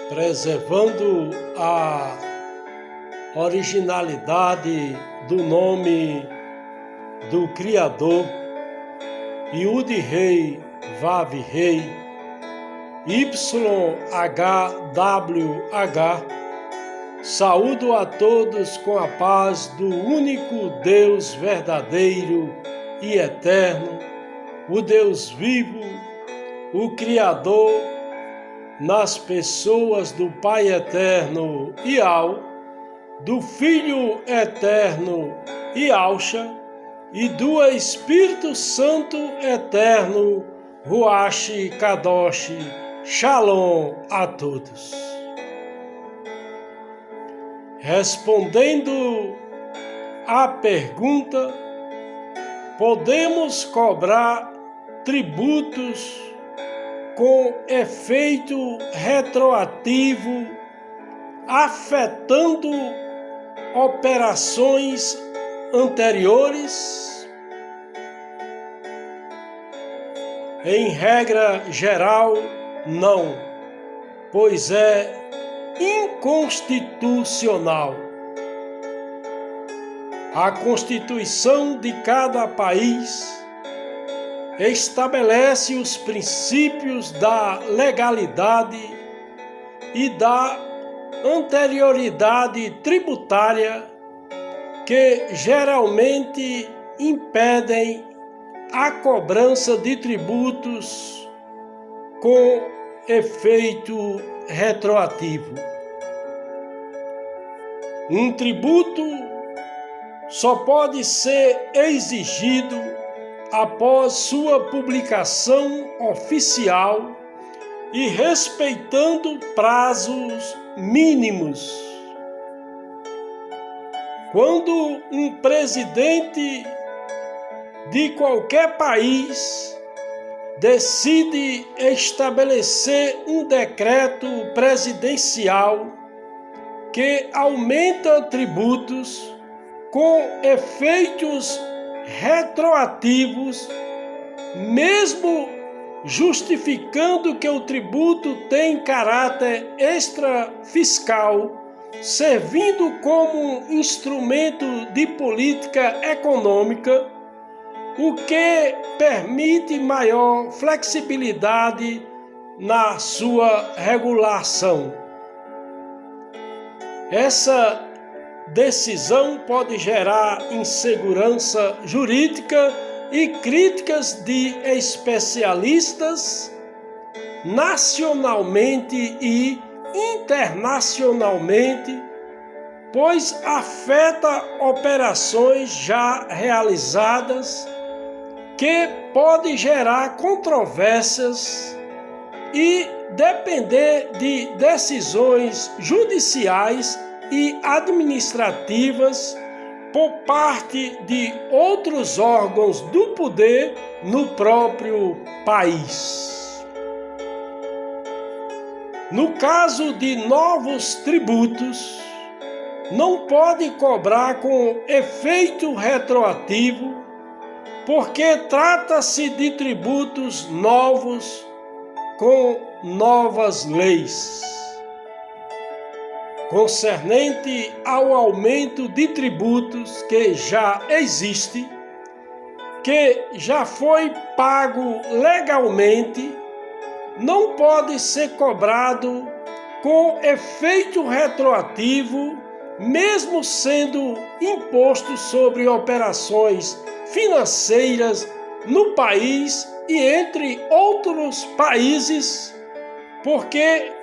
preservando a originalidade do nome do Criador, Yud-Rei, Vav-Rei, YHWH. Saúdo a todos com a paz do único Deus verdadeiro e eterno, o Deus vivo, o Criador, nas pessoas do Pai eterno Ial, do Filho eterno Ialcha e do Espírito Santo eterno Ruach Kadosh. Shalom a todos. Respondendo à pergunta, podemos cobrar tributos com efeito retroativo, afetando operações anteriores? Em regra geral, não, pois é inconstitucional. A Constituição de cada país estabelece os princípios da legalidade e da anterioridade tributária que geralmente impedem a cobrança de tributos com efeito retroativo. Um tributo só pode ser exigido após sua publicação oficial e respeitando prazos mínimos. Quando um presidente de qualquer país decide estabelecer um decreto presidencial que aumenta tributos com efeitos retroativos, mesmo justificando que o tributo tem caráter extrafiscal, servindo como instrumento de política econômica, o que permite maior flexibilidade na sua regulação. Essa decisão pode gerar insegurança jurídica e críticas de especialistas nacionalmente e internacionalmente, pois afeta operações já realizadas que pode gerar controvérsias e depender de decisões judiciais e administrativas por parte de outros órgãos do poder no próprio país. No caso de novos tributos, não pode cobrar com efeito retroativo, porque trata-se de tributos novos com novas leis. Concernente ao aumento de tributos que já existe, que já foi pago legalmente, não pode ser cobrado com efeito retroativo, mesmo sendo imposto sobre operações financeiras no país e entre outros países, porque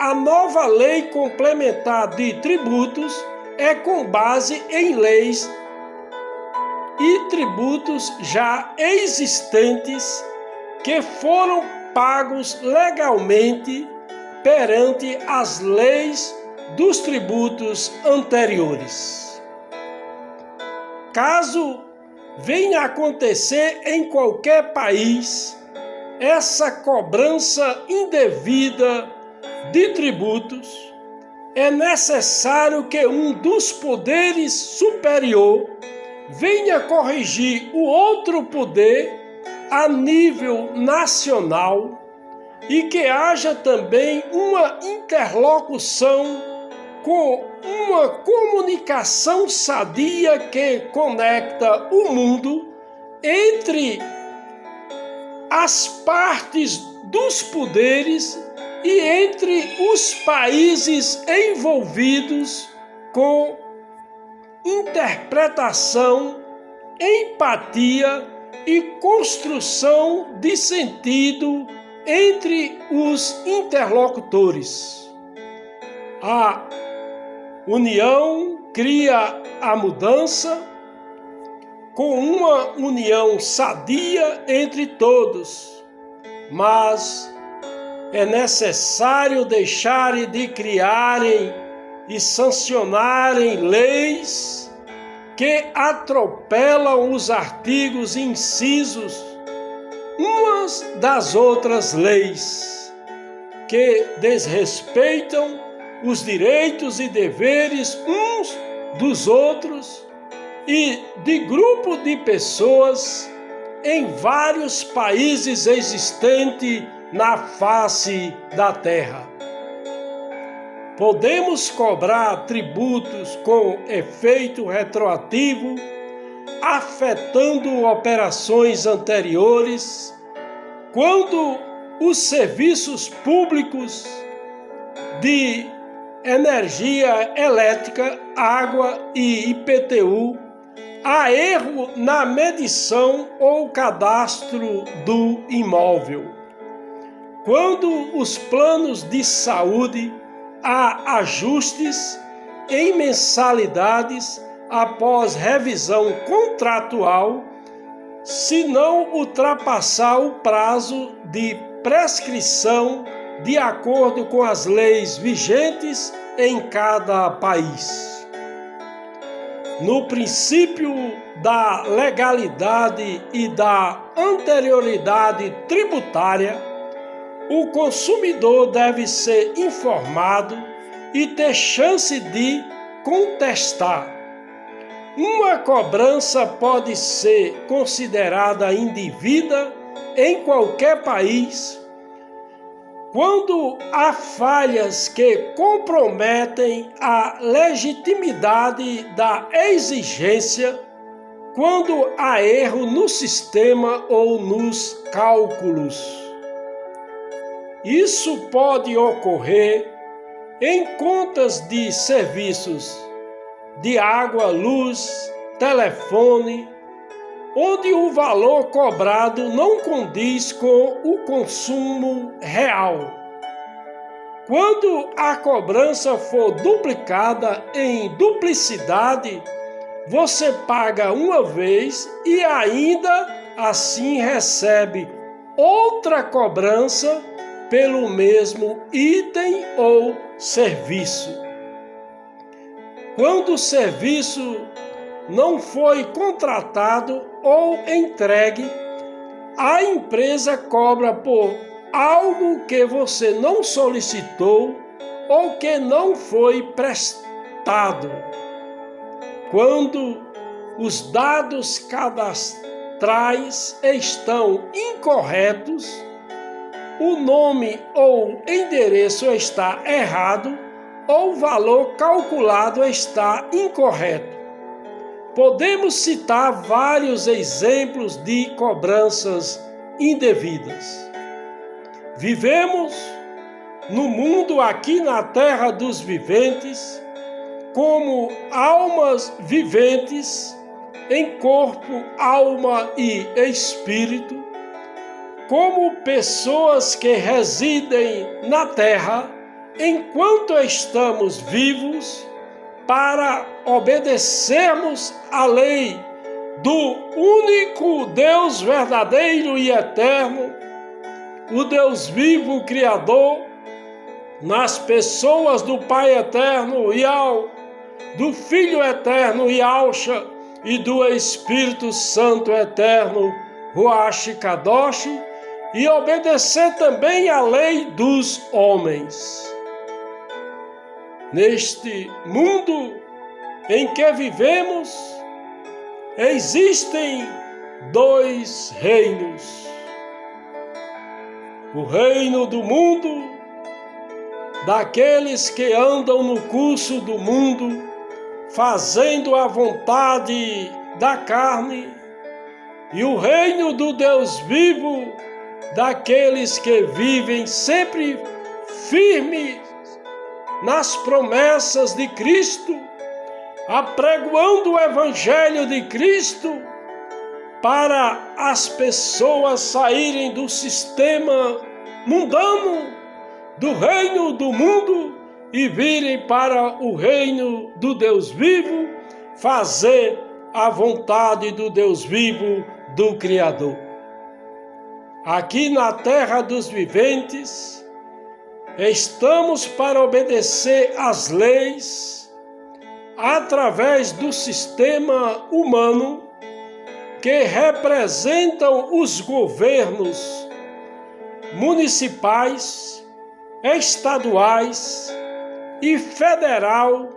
a nova lei complementar de tributos é com base em leis e tributos já existentes que foram pagos legalmente perante as leis dos tributos anteriores. Caso venha a acontecer em qualquer país essa cobrança indevida de tributos, é necessário que um dos poderes superior venha corrigir o outro poder a nível nacional e que haja também uma interlocução com uma comunicação sadia que conecta o mundo entre as partes dos poderes e entre os países envolvidos com interpretação, empatia e construção de sentido entre os interlocutores. A união cria a mudança, com uma união sadia entre todos, mas é necessário deixarem de criarem e sancionarem leis que atropelam os artigos e incisos umas das outras leis, que desrespeitam os direitos e deveres uns dos outros e de grupo de pessoas em vários países existentes na face da terra. Podemos cobrar tributos com efeito retroativo, afetando operações anteriores, quando os serviços públicos de energia elétrica, água e IPTU há erro na medição ou cadastro do imóvel. Quando os planos de saúde há ajustes em mensalidades após revisão contratual, se não ultrapassar o prazo de prescrição de acordo com as leis vigentes em cada país. No princípio da legalidade e da anterioridade tributária, o consumidor deve ser informado e ter chance de contestar. Uma cobrança pode ser considerada indevida em qualquer país quando há falhas que comprometem a legitimidade da exigência, quando há erro no sistema ou nos cálculos. Isso pode ocorrer em contas de serviços de água, luz, telefone, onde o valor cobrado não condiz com o consumo real. Quando a cobrança for duplicada em duplicidade, você paga uma vez e ainda assim recebe outra cobrança pelo mesmo item ou serviço. Quando o serviço não foi contratado ou entregue, a empresa cobra por algo que você não solicitou ou que não foi prestado. Quando os dados cadastrais estão incorretos, o nome ou endereço está errado ou o valor calculado está incorreto. Podemos citar vários exemplos de cobranças indevidas. Vivemos no mundo aqui na terra dos viventes, como almas viventes, em corpo, alma e espírito, como pessoas que residem na terra enquanto estamos vivos, para obedecermos à lei do único Deus verdadeiro e eterno, o Deus vivo, Criador, nas pessoas do Pai eterno, Yahweh, do Filho eterno, Yahshua, e do Espírito Santo eterno, Ruach Kadosh, e obedecer também à lei dos homens. Neste mundo em que vivemos, existem dois reinos. o reino do mundo, daqueles que andam no curso do mundo, fazendo a vontade da carne, e o reino do Deus vivo, daqueles que vivem sempre firmes nas promessas de Cristo, apregoando o Evangelho de Cristo, para as pessoas saírem do sistema mundano, do reino do mundo, e virem para o reino do Deus vivo, fazer a vontade do Deus vivo, do Criador. Aqui na terra dos viventes, estamos para obedecer às leis através do sistema humano, que representam os governos municipais, estaduais e federal,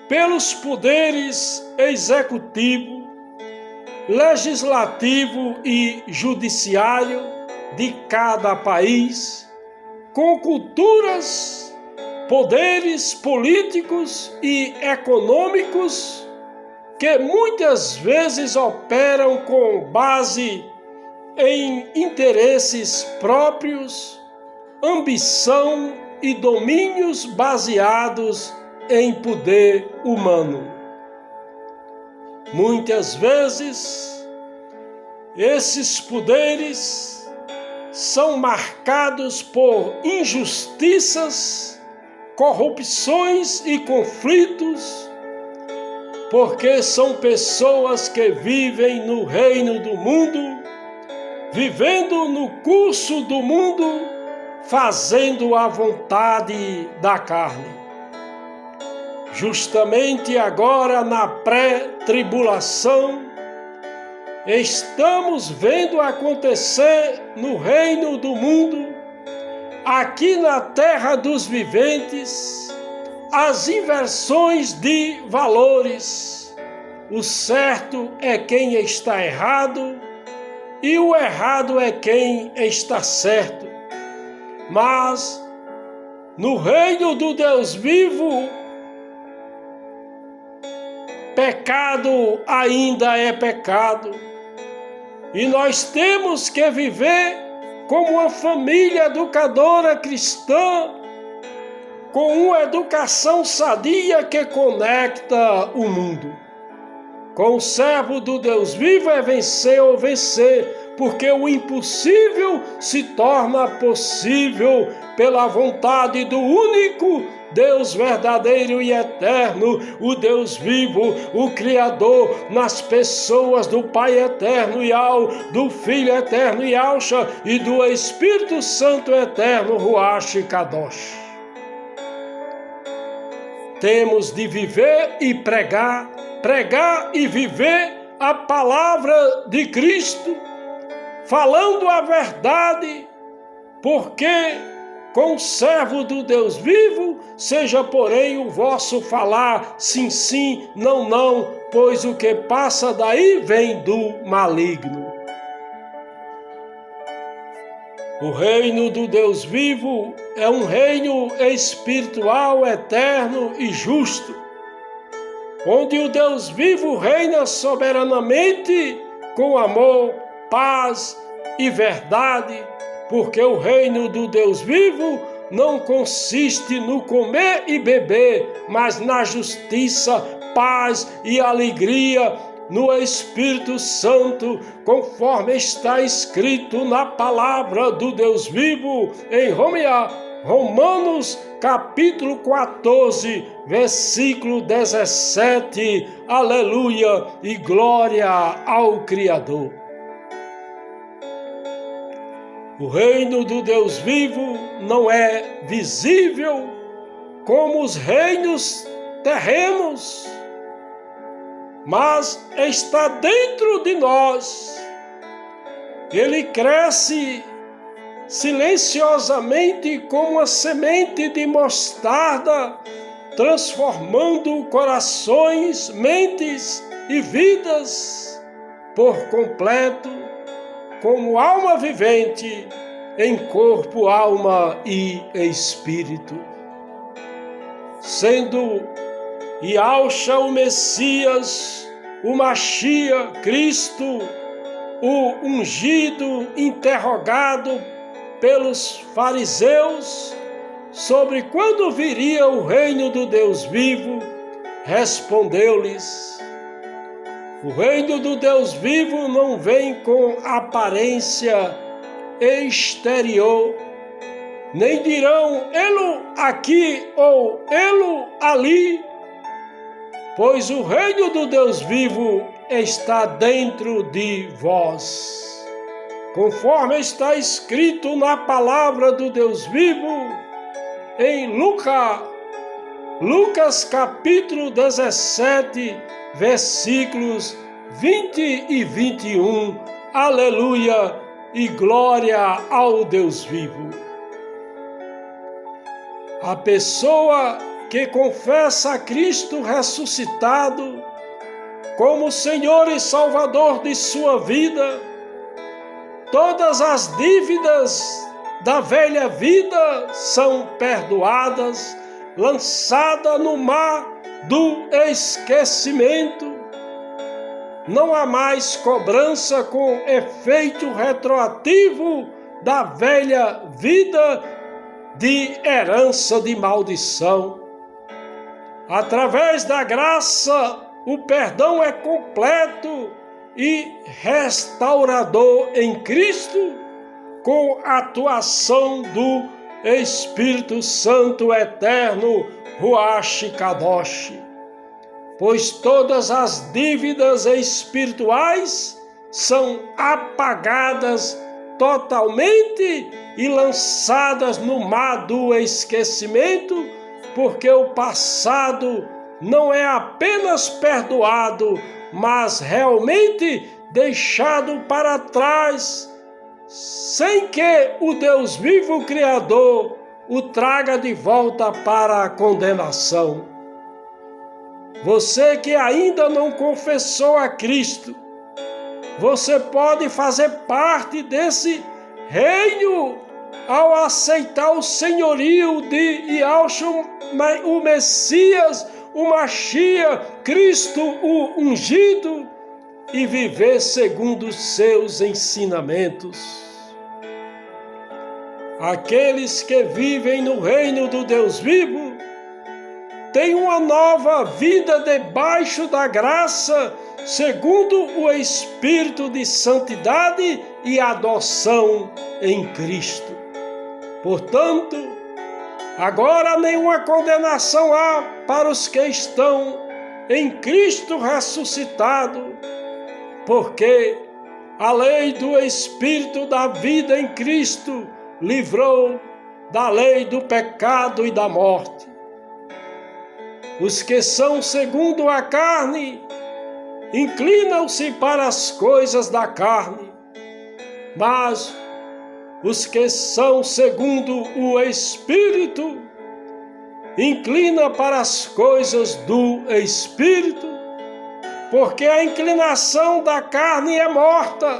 pelos poderes executivo, legislativo e judiciário de cada país, com culturas, poderes políticos e econômicos que muitas vezes operam com base em interesses próprios, ambição e domínios baseados em poder humano. Muitas vezes, esses poderes são marcados por injustiças, corrupções e conflitos, porque são pessoas que vivem no reino do mundo, vivendo no curso do mundo, fazendo a vontade da carne. Justamente agora, na pré-tribulação, estamos vendo acontecer no reino do mundo, aqui na terra dos viventes, as inversões de valores. O certo é quem está errado e o errado é quem está certo. Mas no reino do Deus vivo, pecado ainda é pecado. E nós temos que viver como uma família educadora cristã, com uma educação sadia que conecta o mundo. Com o servo do Deus vivo é vencer ou vencer, porque o impossível se torna possível pela vontade do único Deus verdadeiro e eterno, o Deus vivo, o Criador, nas pessoas do Pai eterno Yau, do Filho eterno Yahshua e do Espírito Santo eterno Ruach Kadosh. Temos de viver e pregar e viver a palavra de Cristo, falando a verdade, porque com o servo do Deus vivo, seja porém o vosso falar sim, sim, não, não, pois o que passa daí vem do maligno. O reino do Deus vivo é um reino espiritual, eterno e justo, onde o Deus vivo reina soberanamente com amor, paz e verdade, porque o reino do Deus vivo não consiste no comer e beber, mas na justiça, paz e alegria no Espírito Santo, conforme está escrito na palavra do Deus vivo em Romanos capítulo 14, versículo 17. Aleluia e glória ao Criador. O reino do Deus vivo não é visível como os reinos terrenos, mas está dentro de nós. Ele cresce silenciosamente como a semente de mostarda, transformando corações, mentes e vidas por completo, como alma vivente em corpo, alma e espírito. Sendo Yahushua o Messias, o Machia, Cristo, o ungido, interrogado pelos fariseus sobre quando viria o reino do Deus vivo, respondeu-lhes: o reino do Deus vivo não vem com aparência exterior, nem dirão ele aqui ou ele ali, pois o reino do Deus vivo está dentro de vós. Conforme está escrito na palavra do Deus vivo, em Lucas capítulo 17, versículos 20 e 21. Aleluia e glória ao Deus vivo. A pessoa que confessa a Cristo ressuscitado como Senhor e Salvador de sua vida, todas as dívidas da velha vida são perdoadas, lançadas no mar do esquecimento. Não há mais cobrança com efeito retroativo da velha vida de herança de maldição. Através da graça, o perdão é completo e restaurador em Cristo, com a atuação do Espírito Santo eterno, Ruach Kadosh. Pois todas as dívidas espirituais são apagadas totalmente e lançadas no mar do esquecimento, porque o passado não é apenas perdoado, mas realmente deixado para trás, sem que o Deus vivo Criador o traga de volta para a condenação. Você que ainda não confessou a Cristo, você pode fazer parte desse reino ao aceitar o senhorio de Yahushua, o Messias, o Machia, Cristo, o ungido, e viver segundo os seus ensinamentos. Aqueles que vivem no reino do Deus vivo têm uma nova vida debaixo da graça, segundo o Espírito de santidade e adoção em Cristo. Portanto, agora nenhuma condenação há para os que estão em Cristo ressuscitado, porque a lei do Espírito da vida em Cristo livrou da lei do pecado e da morte. Os que são segundo a carne inclinam-se para as coisas da carne, mas os que são segundo o Espírito inclinam para as coisas do Espírito, porque a inclinação da carne é morta,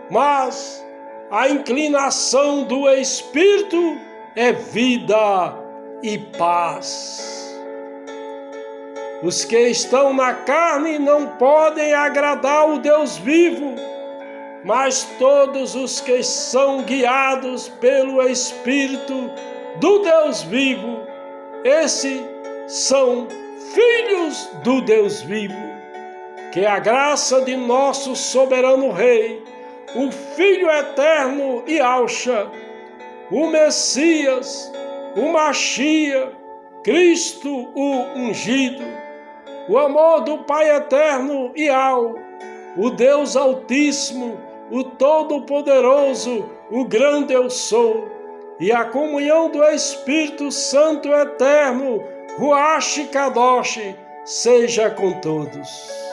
mas a inclinação do Espírito é vida e paz. Os que estão na carne não podem agradar o Deus vivo, mas todos os que são guiados pelo Espírito do Deus vivo, esses são filhos do Deus vivo. Que a graça de nosso soberano Rei, o Filho eterno Yahushua, o Messias, o Machia, Cristo o ungido, o amor do Pai eterno Yahu, o Deus Altíssimo, o Todo-Poderoso, o grande Eu Sou, e a comunhão do Espírito Santo eterno, Ruach Kadosh, seja com todos.